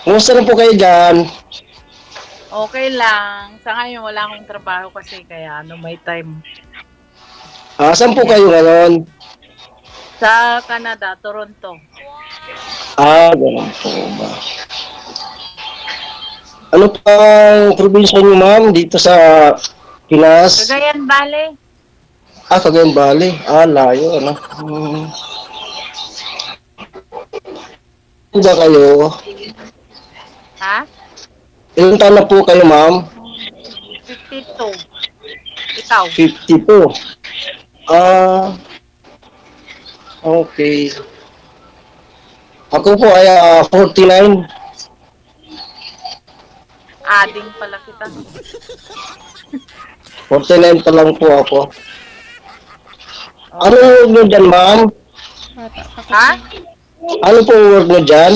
Kumusta na po kayo dyan? Okay lang. Sa ngayon wala akong trabaho kasi kaya may time. Saan po Yan. kayo ngayon? Sa Canada, Toronto. Ganun po ba? Ano pang probinsya niyo, ma'am, dito sa Pinas? Cagayan Valley. Cagayan Valley. Layo, ano? Ba kayo? Ha? Ilang taon na po kayo, ma'am? 52. Ikaw? 52. Okay. Ako po ay 49. Ading pala kita. 49 pa lang po ako. Ano Okay. work nyo dyan, ma'am? Ha? Ano po work nyo dyan?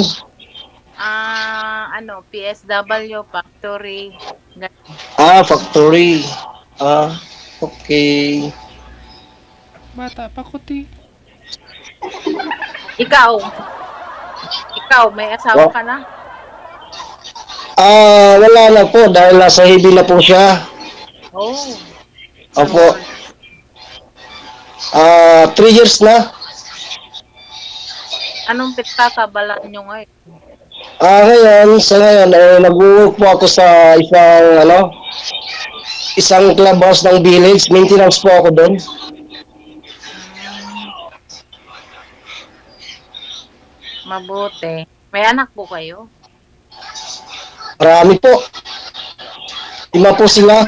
PSW, factory. Ganun. Factory. Okay. Bata pa kuti. Ikaw? May asawa ka na? Wala na po dahil nasa heavy na po siya. Oh. Opo. 3 years na. Anong pinagkakabalaan nyo ngayon? Sa ngayon, nag-work po ako sa isang clubhouse ng village. Maintenance po ako doon. Mabuti. May anak po kayo? Marami po. 5 po sila.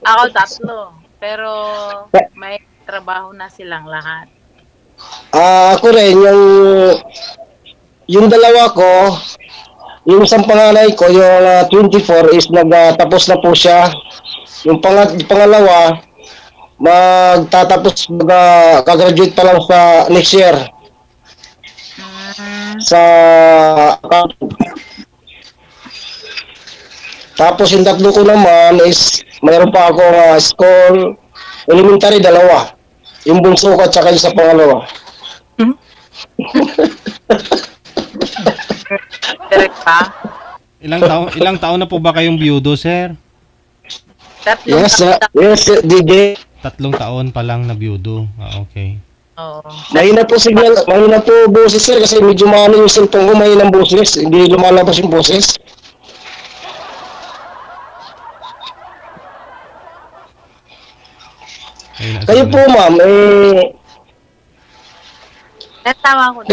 Ako 3. Pero may trabaho na silang lahat. Ako rin, yung dalawa ko, yung isang panganay ko, yung 24 is nagtapos na po siya. Yung pangalawa, magtatapos, kagraduate pa lang sa next year. Sa tapos yung 3 ko naman is, mayroon pa ako school, elementary 2. Yung bunso ko at saka yung sa pangalawa. Direct pa? Ilang taon na po ba kayong biyudo, sir? 3 Yes, taon. yes, DJ. 3 taon pa lang na biyudo. Okay. Oo. Mahina po signal, mahina po boses, sir, kasi medyo mahina yung cellphone ko, mahina ang boses, hindi lumalabas yung boses. Kayo po, ma'am, Natawa ko na.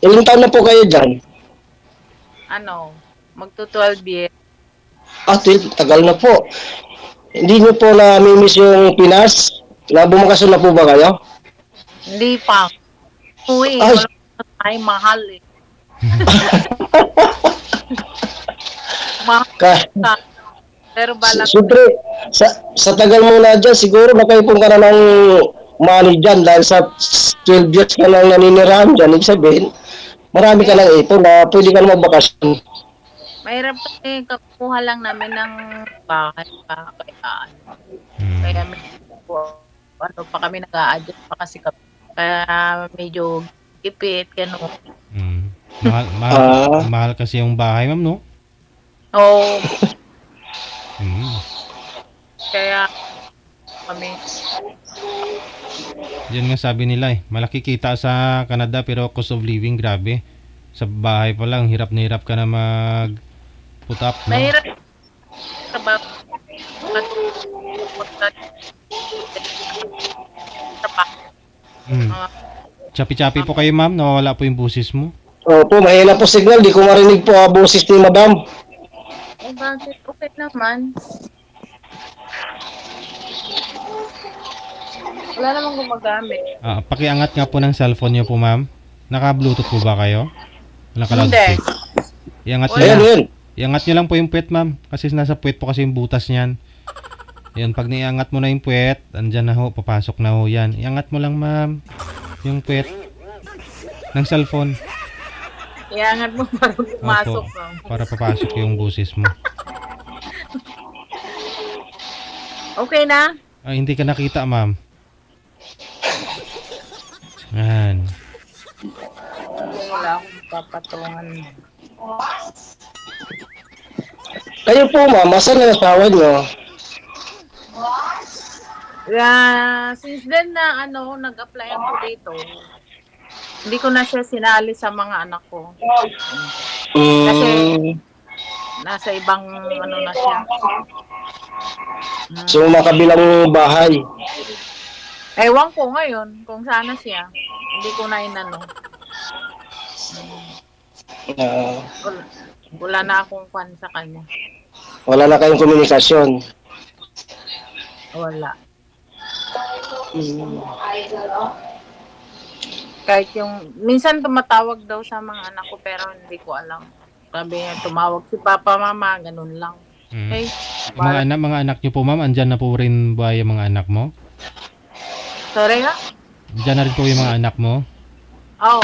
ilang taon na po kayo dyan? Magto-12 years. 12, tagal na po. Hindi niyo po na-miss yung Pinas? Bumakasyon na po ba kayo? Hindi pa. Uy, Ay. ay mahal eh. Mahal Ka- ka. Pero balak Siyempre, sa tagal mo na dyan, siguro nakaipon ka na ng money dyan dahil sa 12 years ka nang naninirahan dyan. Ibig sabihin, marami ka ng ipon na pwede ka na magbakasyon. mahirap kasi kakuha lang namin ng bahay pa. Kaya pa kami nag-a-adjust pa kasi kaya medyo ipit, gano'n. Mahal kasi yung bahay, ma'am, no? Oo. Kaya kami. Yan nga sabi nila malaki kita sa Canada pero cost of living grabe. Sa bahay pa lang, hirap na hirap ka na put up, no? Mahirap Chapi-chapi po kayo, ma'am. Nawawala po yung busis mo. Opo, mahina po signal. Di ko marinig po ang boses ni madam. Bakit? Okay naman. Wala namang gumagamit. Pakiangat nga po ng cellphone niyo po, ma'am. Naka-bluetooth po ba kayo? Hindi. Iangat niyo Ayan, lang. yun. Iangat niyo lang po yung puwet, ma'am. Kasi nasa puwet po kasi yung butas niyan. Ayun, pag niangat mo na yung puwet, andyan na ho, papasok na ho yan. Iangat mo lang, ma'am, yung puwet ng cellphone. Iangat mo para pumasok. Opo, para papasok yung busis mo. Okay na? Ay, hindi ka nakita, ma'am. Yan. Wala akong papatungan. Kayo po ma'am, asan na asawa nyo? Yeah, since then na nag-apply ako dito, hindi ko na siya sinali sa mga anak ko. Kasi nasa ibang na siya. So makabilang bahay. Ewan ko ngayon kung sana siya. Hindi ko na inano. Wala na akong fan sa kanya. Wala na kayong komunikasyon. Wala. Kahit minsan tumatawag daw sa mga anak ko pero hindi ko alam. Sabi niya, tumawag si Papa, Mama, ganun lang. Okay? Mga anak niyo po, ma'am, andyan na po rin ba yung mga anak mo? Sorry nga? Andyan na rin po yung mga anak mo? Oh.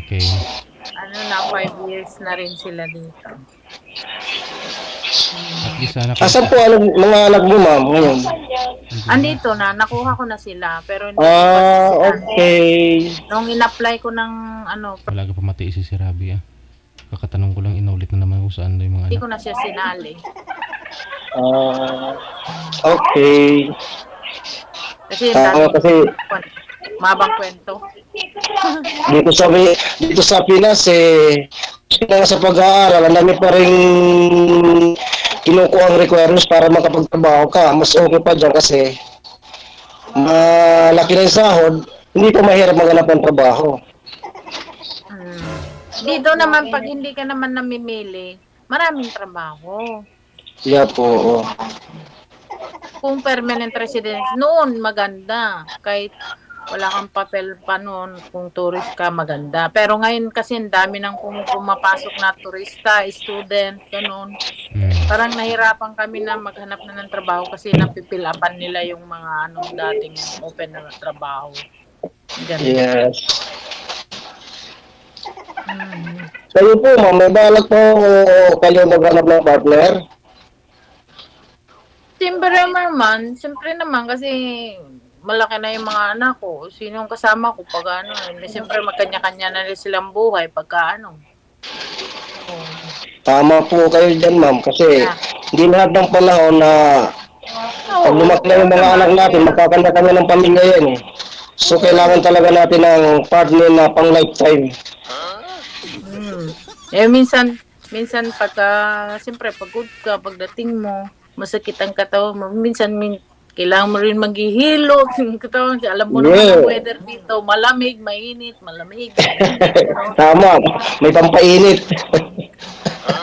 Okay. 5 years na rin sila dito. At least sana Asan po mga anak mo ma'am ngayon? Andito na, nakuha ko na sila. Pero hindi ko pa sila. Okay. Nung in-apply ko ng Talaga pa matiis si Rabi ah. Kakatanong ko lang, inulit na naman kung saan yung mga hindi anak. ko na siya sinali. Okay. Kasi kasi mabang kwento. dito sa Pinas sa pag-aaral, ang dami pa rin kinukuha ang requirements para makapagtrabaho ka. Mas okay pa dyan kasi malaki na yung sahod, hindi pa mahirap maghanap ng trabaho. Dito naman, pag hindi ka naman namimili, maraming trabaho. Yeah po. Kung permanent residence, noon maganda. Kahit wala kang papel pa noon, kung tourist ka, maganda. Pero ngayon kasi ang dami nang pumapasok na turista, student, ganun. Parang nahirapan kami na maghanap na ng trabaho kasi napipilapan nila yung mga dating open na trabaho. Ganun. Yes. Kayo po, ma'am, may balak po kayo maghanap ng partner? Siyempre naman kasi malaki na yung mga anak ko. Sino yung kasama ko pag siyempre magkanya-kanya na rin silang buhay pagka Tama po kayo dyan, ma'am, kasi hindi lahat ng panahon na pag lumaki na yung mga anak natin, magkakanda-kanya ng pamilya yan eh. So, kailangan talaga natin ng partner na pang lifetime. Minsan pagka, siyempre pagod ka, pagdating mo, masakit ang katawan mo. Minsan kailangan mo rin maghihilot. Alam mo naman ang weather dito, malamig, mainit, malamig. Tama, may pampainit.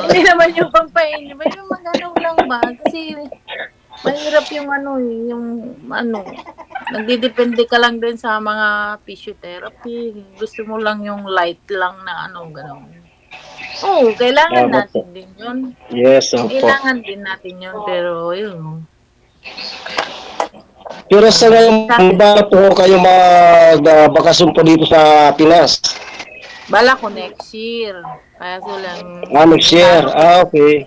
Hindi naman yung pampainit. May mga lang ba? Kasi mahirap yung nagdidepende ka lang din sa mga physiotherapy. Gusto mo lang yung light lang na gano'n. Oo, kailangan natin din yun. Yes, opo. Kailangan din natin yun, pero yun. Pero sa ngayon, ba po kayo magbakasyon po dito sa Pinas? Bala ko next year. Kaya lang. Next year. Okay.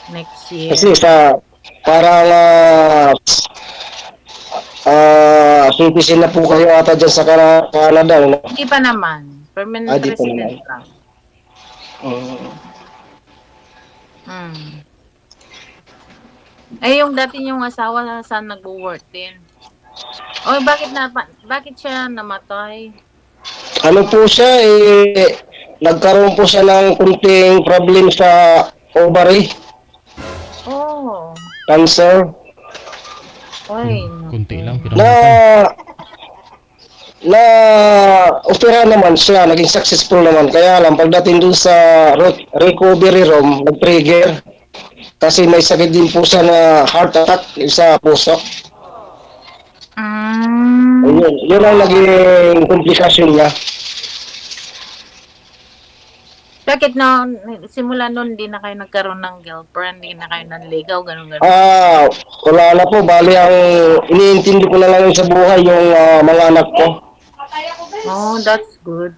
Next year. Kasi parang citizen na po kayo ata dyan sa Canada. No? Hindi pa naman. Permanent resident lang. Yung dati yung asawa saan nagwo-work din? Bakit siya namatay? Ano po siya nagkaroon po siya ng kunting problem sa ovary. Cancer. Kunti lang. Na opera naman siya, naging successful naman. Kaya lang, pagdating dun sa recovery room, nag-trigger. Kasi may sakit din po siya na heart attack sa puso. Yun ang naging komplikasyon niya. Bakit simula noon, hindi na kayo nagkaroon ng girlfriend, hindi na kayo nanligaw, gano'n? Wala na po. Bali, ang iniintindi ko na lang sa buhay yung mga anak ko. Oh, that's good.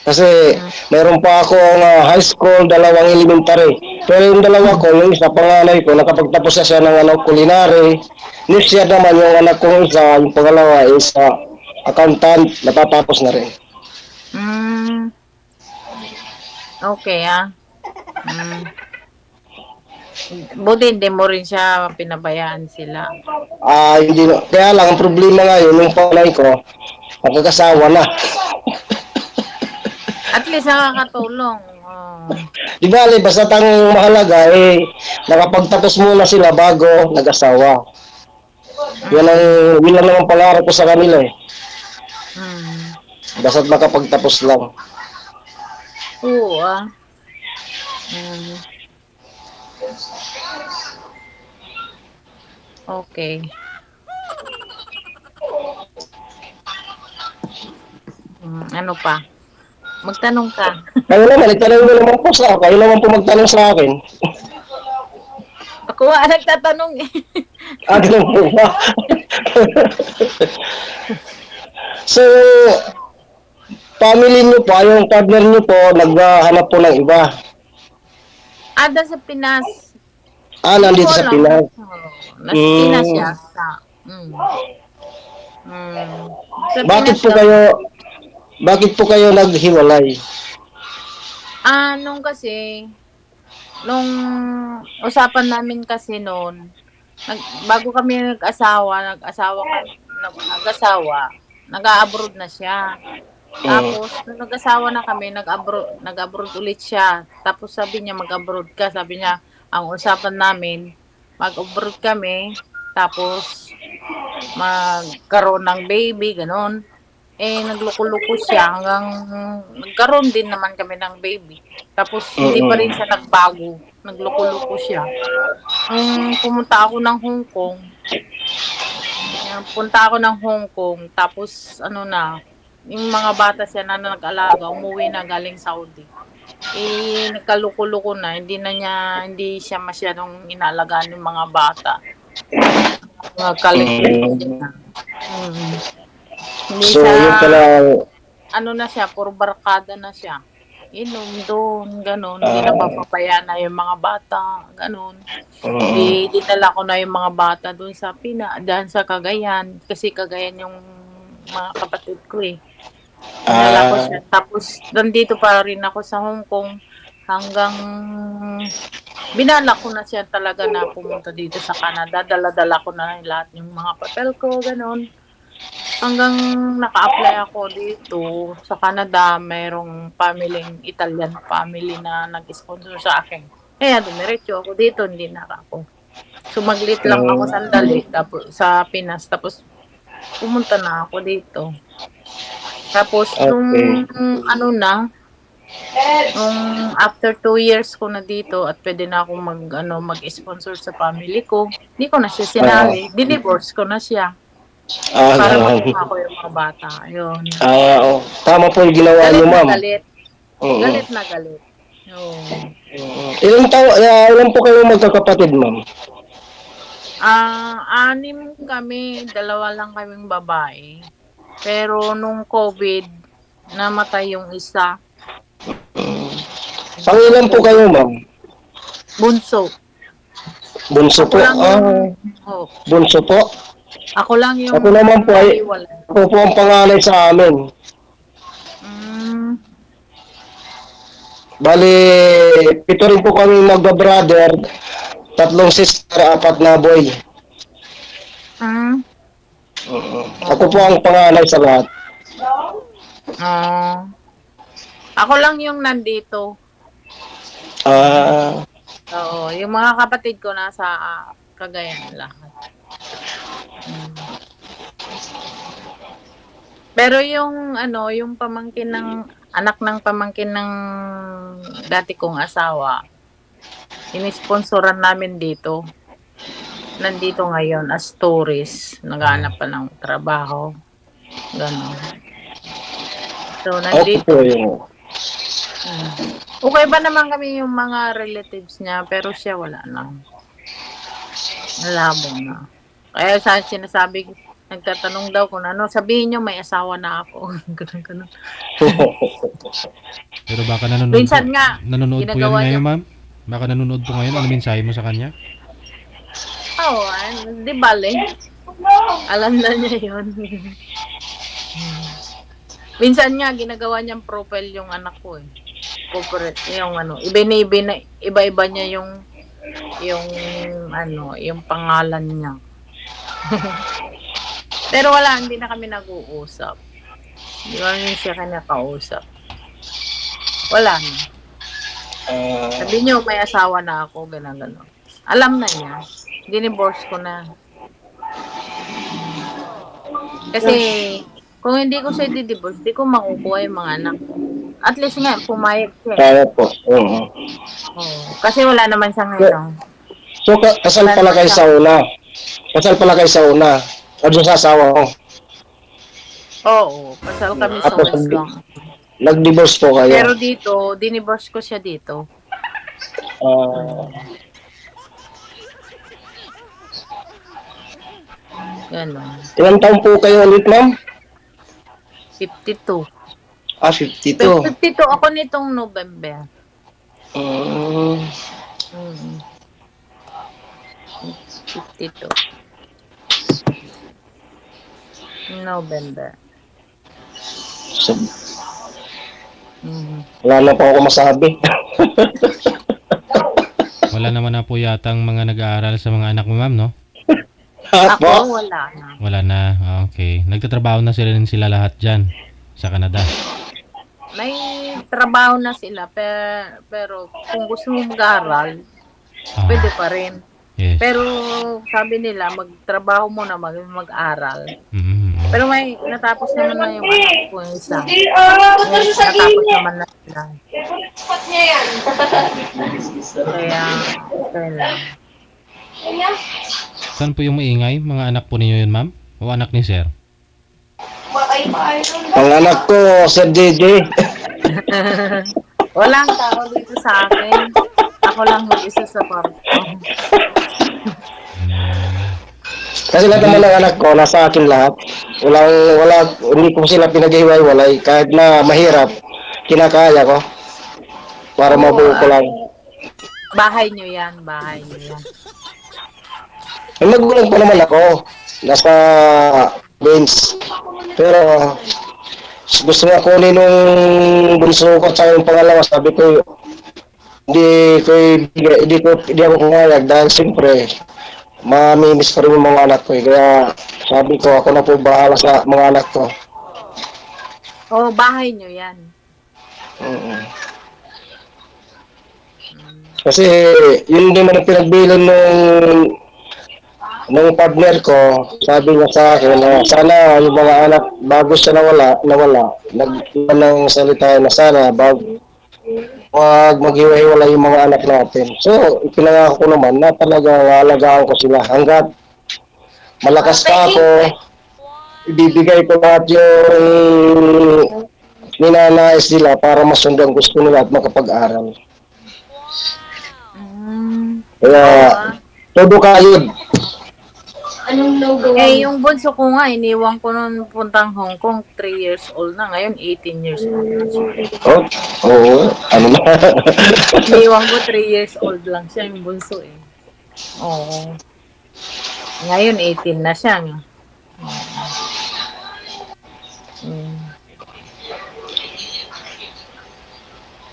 Kasi meron pa akong high school, 2 elementary. Pero yung dalawa ko, yung isa panganay ko, nakapagtapos na siya ng culinary. Next year naman yung anak kong isa, yung pangalawa is accountant, natatapos na rin. Mm, okay Mm. Buti hindi mo rin siya pinabayaan sila. Hindi na. Kaya lang, ang problema ngayon, yung panay ko, magkakasawa na. At least nakakatulong. Oh. Di ba, basta tang mahalaga, nakapagtapos muna sila bago nag-asawa. Yun lang naman pangarap ko sa kanila eh. Basta't makapagtapos lang. Oo Okay. Ano pa? Magtanong ka. Kayo naman, itanong mo naman po sa ako. Kayo naman po magtanong sa akin. Ako nga nagtatanong eh. Ganun po ba? So, family niyo po, yung partner niyo po, naghahanap po ng iba. Sa Pinas. Nandito sa Pinas. Nasa Pinas yata. Bakit po kayo naghiwalay? Nung usapan namin kasi noon, bago kami nag-asawa, nag-abroad na siya. Tapos, nung nag-asawa na kami, nag-abroad ulit siya. Tapos sabi niya, mag-abroad ka. Sabi niya, ang usapan namin, mag-abroad kami, tapos magkaroon ng baby, ganun. Nagluko-luko siya hanggang nagkaroon din naman kami ng baby. Tapos, hindi pa rin siya nagbago. Nagluko-luko siya. Pumunta ako ng Hong Kong. Tapos, yung mga bata siya na nag-alaga, umuwi na galing Saudi. Nagkaluko-luko na. Hindi siya masyadong inaalagaan ng mga bata. Nagkaluko na. Hindi So, siya, yun pala, na siya, puro barkada na siya. Inom doon, ganun. Hindi na papapaya na yung mga bata, ganun. Dinala ko na yung mga bata doon sa daan sa Cagayan. Kasi Cagayan yung mga kapatid ko eh. Dinala ko siya. Tapos, nandito pa rin ako sa Hong Kong hanggang binala ko na siya talaga na pumunta dito sa Canada. Dala-dala ko na lahat yung mga papel ko, ganun. Hanggang naka-apply ako dito sa Canada, mayroong Italian family na nag-sponsor sa akin. Kaya dumiretso ako dito, hindi na ako. Sumaglit lang ako sandali tapos, sa Pinas, tapos pumunta na ako dito. Tapos, nung after 2 years ko na dito at pwede na akong mag-sponsor sa family ko, hindi ko na siya sinali. Divorce ko na siya. Para makuha ko yung mga bata. Yun. Tama po yung ginawa niyo, ma'am. Galit na galit. Ilan po kayo magkakapatid, ma'am? 6 kami, 2 lang kaming babae. Pero nung COVID, namatay yung isa. Pangilan po kayo, ma'am? Bunso. Bunso po? Bunso po? Ako lang yung... Ako naman po ako po ang panganay sa amin. Bali, 7 rin po kami magba-brother, 3 sister, 4 na boy. Ako po ang panganay sa lahat. Ako lang yung nandito. Oo, yung mga kapatid ko nasa Cagayan lahat. Pero yung yung pamangkin anak ng pamangkin ng dati kong asawa, inisponsoran namin dito. Nandito ngayon as tourist, naghahanap pa ng trabaho. Ganon. So, nandito. Okay ba naman kami yung mga relatives niya, pero siya wala na. Malabo na. Kaya sinasabi, nagtatanong daw kung sabihin niyo may asawa na ako. Ganun. Pero baka nanonood Minsan nanonood po yan ngayon, ma'am? Baka nanonood po ngayon. Ano mensahe mo sa kanya? Di bale. Alam na niya yun. Minsan nga, ginagawa niyang profile yung anak ko eh. Corporate, yung ano, iba-iba niya yung yung pangalan niya. Pero wala, hindi na kami nag-uusap. Hindi ko rin siya kinakausap. Wala na. Sabi niyo, may asawa na ako, gano'n. Alam na niya. Dinivorce ko na. Kasi, kung hindi ko siya di-divorce, di ko makukuha yung mga anak ko. At least nga, pumayag siya. Kaya po. Kasi wala naman siya ngayon. So, kasal pala kayo sa una. Kasal pala kayo sa una. O doon sa asawa ko. Oo, kasal kami sa Tapos, West lang. Nag-divorce po kayo. Pero dito, dinivorce ko siya dito. Gano'n. Ilang taon po kayo ulit, ma'am? 52. 52. 52 ako nitong November. Mm. 52. November. So, wala na po ako masabi. Wala naman na po yata ang mga nag-aaral sa mga anak mo, ma'am, no? Ako, wala na. Wala na. Okay. Nagtatrabaho na sila lahat dyan sa Canada. May trabaho na sila, pero kung gusto mo mag-aral, pwede pa rin. Yes. Pero sabi nila, magtrabaho muna, mag-aral. Pero may natapos naman na yung anak ko yung isa. Natapos naman na sila. Kaya, okay lang. Saan po yung maingay? Mga anak po ninyo yun, ma'am? O anak ni sir? Ang anak ko, Sir JJ. Walang tao dito sa akin. Ako lang mag-isa sa kwarto. Kasi lahat naman ng anak ko, nasa akin lahat. Hindi ko sila pinag-iwalay. Kahit na mahirap, kinakaya ko. Para mabuo ko lang. Bahay nyo yan, bahay nyo yan. May magulang pa naman ako. Nasa bench. Pero gusto nga kunin nung bunso ko at yung pangalawa. Sabi ko, hindi ako pumayag dahil siyempre mamimiss pa rin yung mga anak ko. Kaya sabi ko, ako na po bahala sa mga anak ko. Oo, bahay nyo yan. Kasi yun din man ang pinagbilan nung partner ko. Sabi niya sa akin na sana yung mga anak bago siya nawala nagiwan ng salita na sana bago maghiwa-hiwala yung mga anak natin. So ipinangako ko naman na talaga alagaan ko sila hanggat malakas ka ako, ibibigay ko lahat yung ninanais nila para masundan gusto nila at makapag-aral. Kaya todo kayod. Anong logo? Yung bunso ko nga, iniwan ko nung puntang Hong Kong, 3 years old na. Ngayon, 18 years old na siya. Oo, ano na. Iniwan ko, 3 years old lang siya, yung bunso eh. Oo. Ngayon, 18 na siya.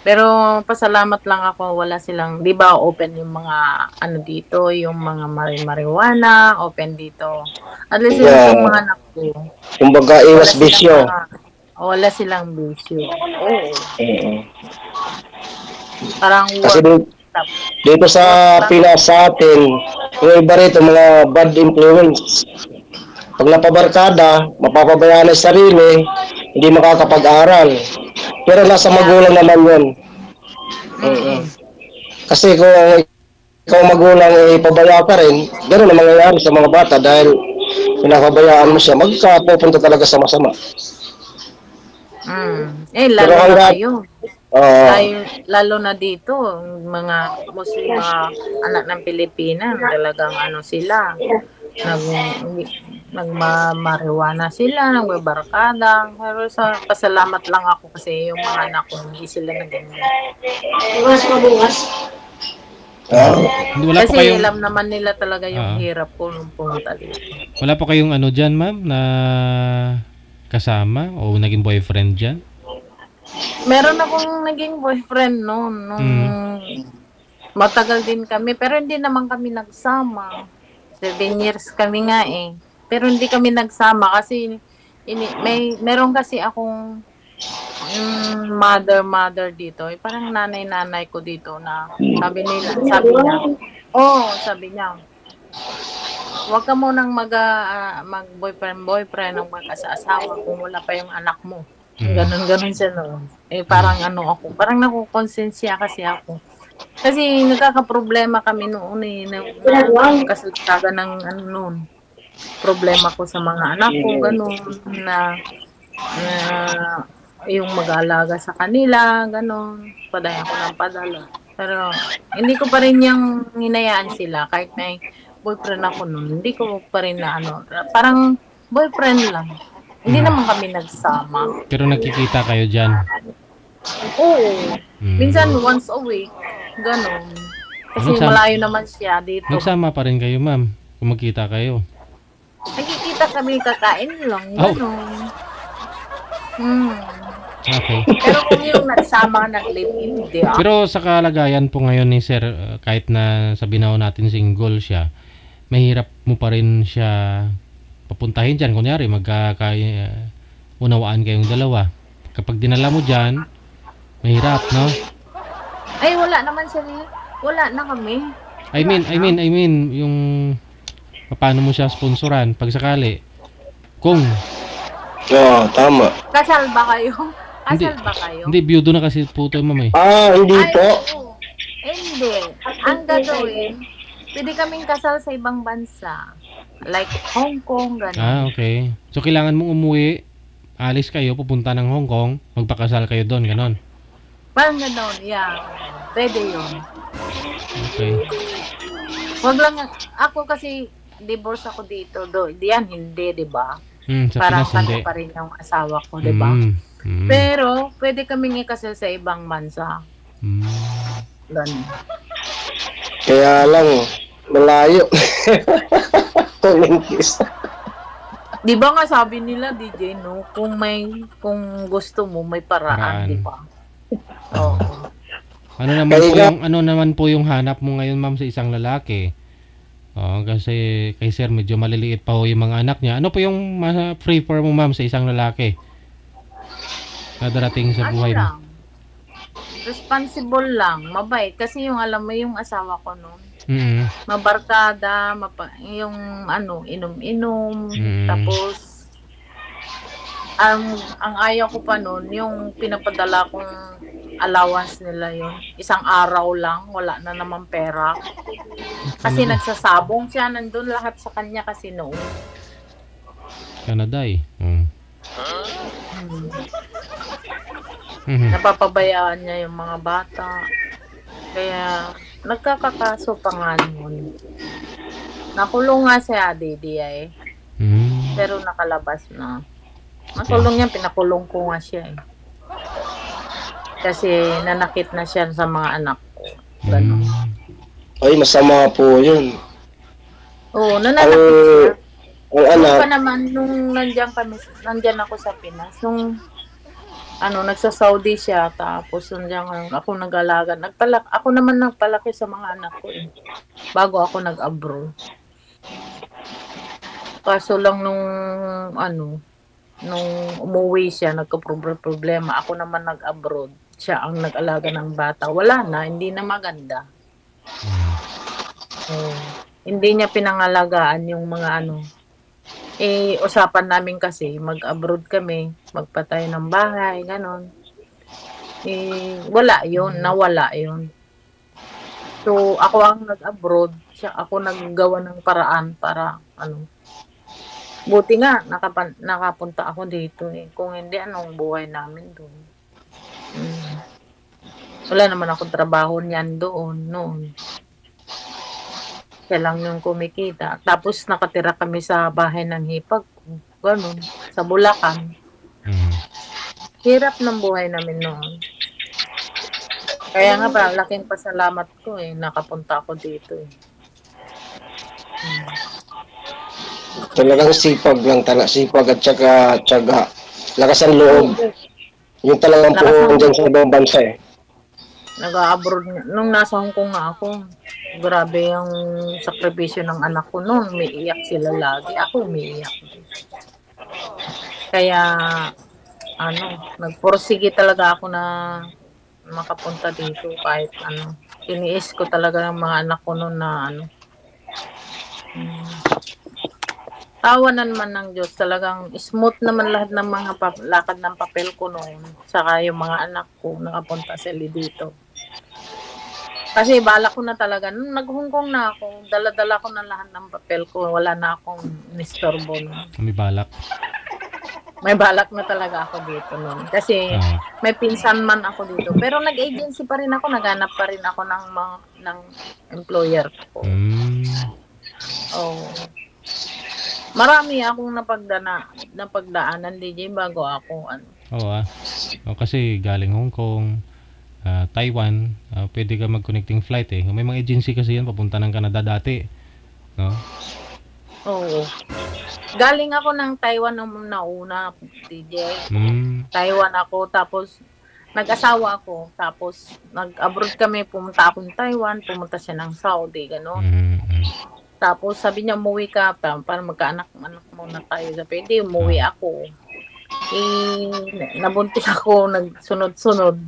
Pero pasalamat lang ako, wala silang, di ba open yung mga dito, yung mga marijuana, open dito. At least yung mga anak ko. Kumbaga, iwas bisyo. Wala silang bisyo. Oo. Parang kasi dito sa Pinas sa atin, yung iba rito, mga bad influence. Pag napabarkada, mapapabayaan ang sarili, hindi makakapag-aral. Pero nasa magulang naman yun. Kasi kung ikaw magulang pabaya ka rin, gano'n na mangyayari sa mga bata dahil pinapabayaan mo siya, magkapupunta talaga sa masama. Lalo na kayo. Lalo na dito, mga anak ng Pilipinas, talagang sila. Nagmamariwana sila, nagbabarkada. Pero pasalamat lang ako kasi yung mga anak ko, hindi sila nagganyan. Bukas. Kasi alam naman nila talaga yung hirap ko nung pumunta dito. Wala pa kayong dyan, ma'am, na kasama o naging boyfriend dyan? Meron akong naging boyfriend noon. Nung matagal din kami. Pero hindi naman kami nagsama. 7 years kami nga eh. Pero hindi kami nagsama kasi meron kasi akong mother dito. Parang nanay ko dito na sabi niya, huwag ka munang mag-boyfriend ng magkasa-asawa kung wala pa yung anak mo. Ganon siya noon. Parang parang nakukonsensya kasi ako. Kasi nagkakaproblema kami noon kasaltaga ng noon. Problema ko sa mga anak ko, ganon, na yung mag-aalaga sa kanila, ganon, padaya ko ng padala. Pero hindi ko pa rin yung hinayaan sila kahit may boyfriend ako noon. Hindi ko pa rin na parang boyfriend lang. Hindi naman kami nagsama. Pero nakikita kayo dyan? Oo. Minsan once a week, ganon. Kasi malayo naman siya dito. Nagsama pa rin kayo, ma'am, kung magkita kayo? Nakikita kami, kakain lang, ganon. Okay. Pero kung yung nagsama, nag-live-in, hindi Pero sa kalagayan po ngayon ni Sir, kahit na sabihin na natin single siya, mahirap mo pa rin siya papuntahin dyan. Kunyari, unawaan kayong dalawa. Kapag dinala mo dyan, mahirap, no? Ay, wala naman siya. Wala na kami. I mean, yung paano mo siya sponsoran pag sakali? Kung tama. Kasal ba kayo? Hindi, biyudo na kasi po ito, ma'am eh. Hindi po. Hindi. Ang gagawin, pwede kaming kasal sa ibang bansa. Like Hong Kong, gano'n. Okay. So, kailangan mong umuwi, alis kayo, pupunta ng Hong Kong, magpakasal kayo doon, gano'n. Parang gano'n, yeah. Pwede yun. Okay. Wag lang, ako kasi, divorce ako dito. Diyan, hindi, di ba? Sa parang Pinas, hindi. pa rin yung asawa ko, di ba? Pero, pwede kaming ikasal sa ibang bansa. Ganun. Kaya lang, malayo. Tulingkis. Di ba nga sabi nila, DJ, no? Kung gusto mo, may paraan, di ba? Oo. Ano naman po yung hanap mo ngayon, ma'am, sa isang lalaki? Kasi kay Sir medyo maliliit pa ho yung mga anak niya. Ano po yung prefer mo, ma'am, sa isang lalaki na darating sa buhay mo? Responsible lang, mabait. Kasi yung alam mo yung asawa ko noon. Mabarkada, yung inom-inom, tapos ang ayaw ko pa noon, yung pinapadala kong allowance nila yun. Isang araw lang, wala na naman pera. Kasi nagsasabong siya, nandun lahat sa kanya kasi noon. Canada eh. Napapabayaan niya yung mga bata. Kaya nagkakakaso pa nga noon. Nakulong nga si Adidi eh. Pero nakalabas na. Nakulong niya, pinakulong ko nga siya eh. Kasi nanakit na siya sa mga anak ko. Ganun. Ay, masama po yun. Oo, nananakit siya. Ang anak. Pa naman, nung nandyan ako sa Pinas, nung nagsa-Saudi siya, tapos nandiyan ako nag-alaga. Ako naman nagpalaki sa mga anak ko eh. Bago ako nag-abroad. Kaso lang nung umuwi siya, nagka-problema. Ako naman nag-abroad. Siya ang nag-alaga ng bata. Wala na, hindi na maganda. Hindi niya pinangalagaan yung mga usapan namin kasi, mag-abroad kami, magpatay ng bahay, ganon. Wala yun, nawala yun. So, ako ang nag-abroad, ako naggawa ng paraan para, buti nga, nakapunta ako dito eh. Kung hindi, anong buhay namin doon? Wala naman akong trabaho niyan doon, noon. Kaya lang yung kumikita. Tapos nakatira kami sa bahay ng hipag ko. Ganun. Sa Bulacan. Hirap ng buhay namin noon. Kaya nga ba, laking pasalamat ko eh. Nakapunta ako dito eh. Talagang sipag lang, sipag at saka tiyaga. lakas ang loob. Yung talagang Lakas po ng- dyan sa ibang bansa eh. Nag-abroad nung nasa Hong Kong nga ako. Grabe yung sakripisyo ng anak ko noon. Umiiyak sila lagi. Ako umiiyak. Kaya nagpursige talaga ako na makapunta dito kahit ano. Tiniis ko talaga ng mga anak ko noon na tawanan man ng Diyos, talagang smooth naman lahat ng mga lakad ng papel ko noon. Saka yung mga anak ko nakapunta sila dito. Kasi balak ko na talaga, nung nag-Hong Kong na ako, dala-dala ko na lahat ng papel ko, wala na akong nistorbo noon. May balak. May balak na talaga ako dito noon. Kasi may pinsan man ako dito. Pero nag-agency pa rin ako, naghanap pa rin ako ng employer ko. Oh. Marami akong napagdaanan DJ bago ako Oo kasi galing Hong Kong, Taiwan, pwede ka mag-connecting flight eh. May mga agency kasi yan papunta ng Canada dati. No? Oo. Galing ako ng Taiwan nung nauna, DJ. Taiwan ako, tapos nag-asawa ako, tapos nag-abroad kami, pumunta ako ng Taiwan, pumunta siya ng Saudi, gano'n. Tapos sabi niya, umuwi ka, para magkaanak muna tayo. Sabi, hindi, umuwi ako. Nabuntis ako, nagsunod-sunod.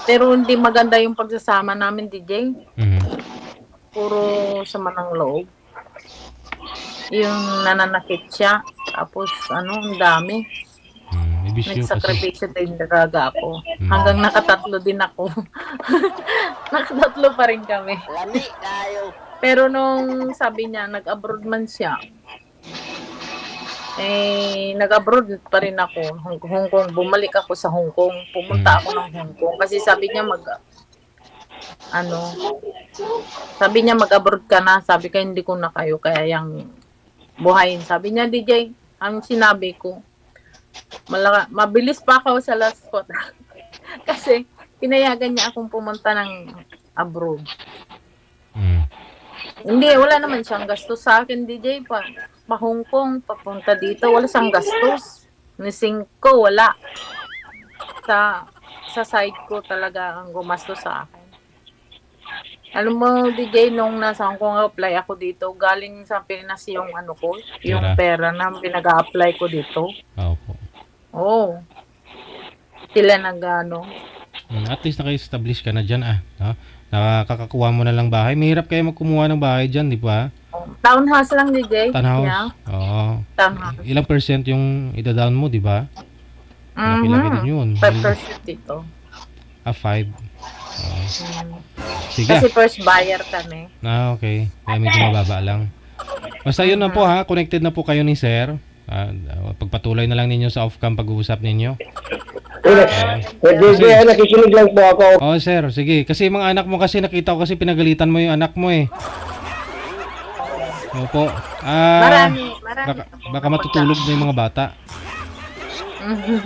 Pero hindi maganda yung pagsasama namin, DJ. Puro sama ng loob. Yung nananakit siya. Tapos, ang dami. Nagsakripisyo din talaga ako. Hanggang nakatatlo din ako. Nakatatlo pa rin kami. Lami tayo. Pero nung sabi niya, nag-abroad man siya, nag-abroad pa rin ako. Hong Kong, bumalik ako sa Hong Kong. Pumunta ako ng Hong Kong. Kasi sabi niya sabi niya mag-abroad ka na. Sabi ko, hindi ko na kayo kaya yung buhayin. Sabi niya, DJ, ang sinabi ko, mabilis pa ako sa last spot. Kasi pinayagan niya akong pumunta ng abroad. Hindi, wala naman siyang gastos sa akin, DJ, pa Hong Kong, papunta dito, wala siyang gastos. Nising ko, wala. Sa side ko talaga ang gumastos sa akin. Alam mo, DJ, nung nasa Hong Kong apply ako dito, galing sa Pinas yung yung pera na pinag-a-apply ko dito. Oo. Sila At least naka-establish ka na dyan nakakakuha mo na lang bahay. Mahirap kayo magkumuha ng bahay dyan, di ba? Townhouse lang, DJ. Townhouse? Yeah. Oo. Townhouse. Ilang percent yung ida-down mo, di ba? Laki-laki din yun. 5% ito. 5. Sige. Kasi first buyer kami. Okay. Kaya medyo mababa lang. Basta yun na po connected na po kayo ni Sir. Pagpatuloy na lang ninyo sa off-cam pag-uusap ninyo. Nakikinig lang po ako. Sir, sige. Kasi mga anak mo kasi nakita ko kasi pinagalitan mo yung anak mo eh. Opo. Marami. Baka matutulog na yung mga bata.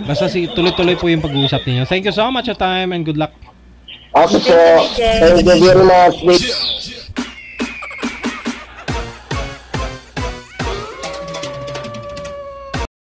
Basta tuloy-tuloy po yung pag-uusap ninyo. Thank you so much for time and good luck. Okay po. Thank you very much.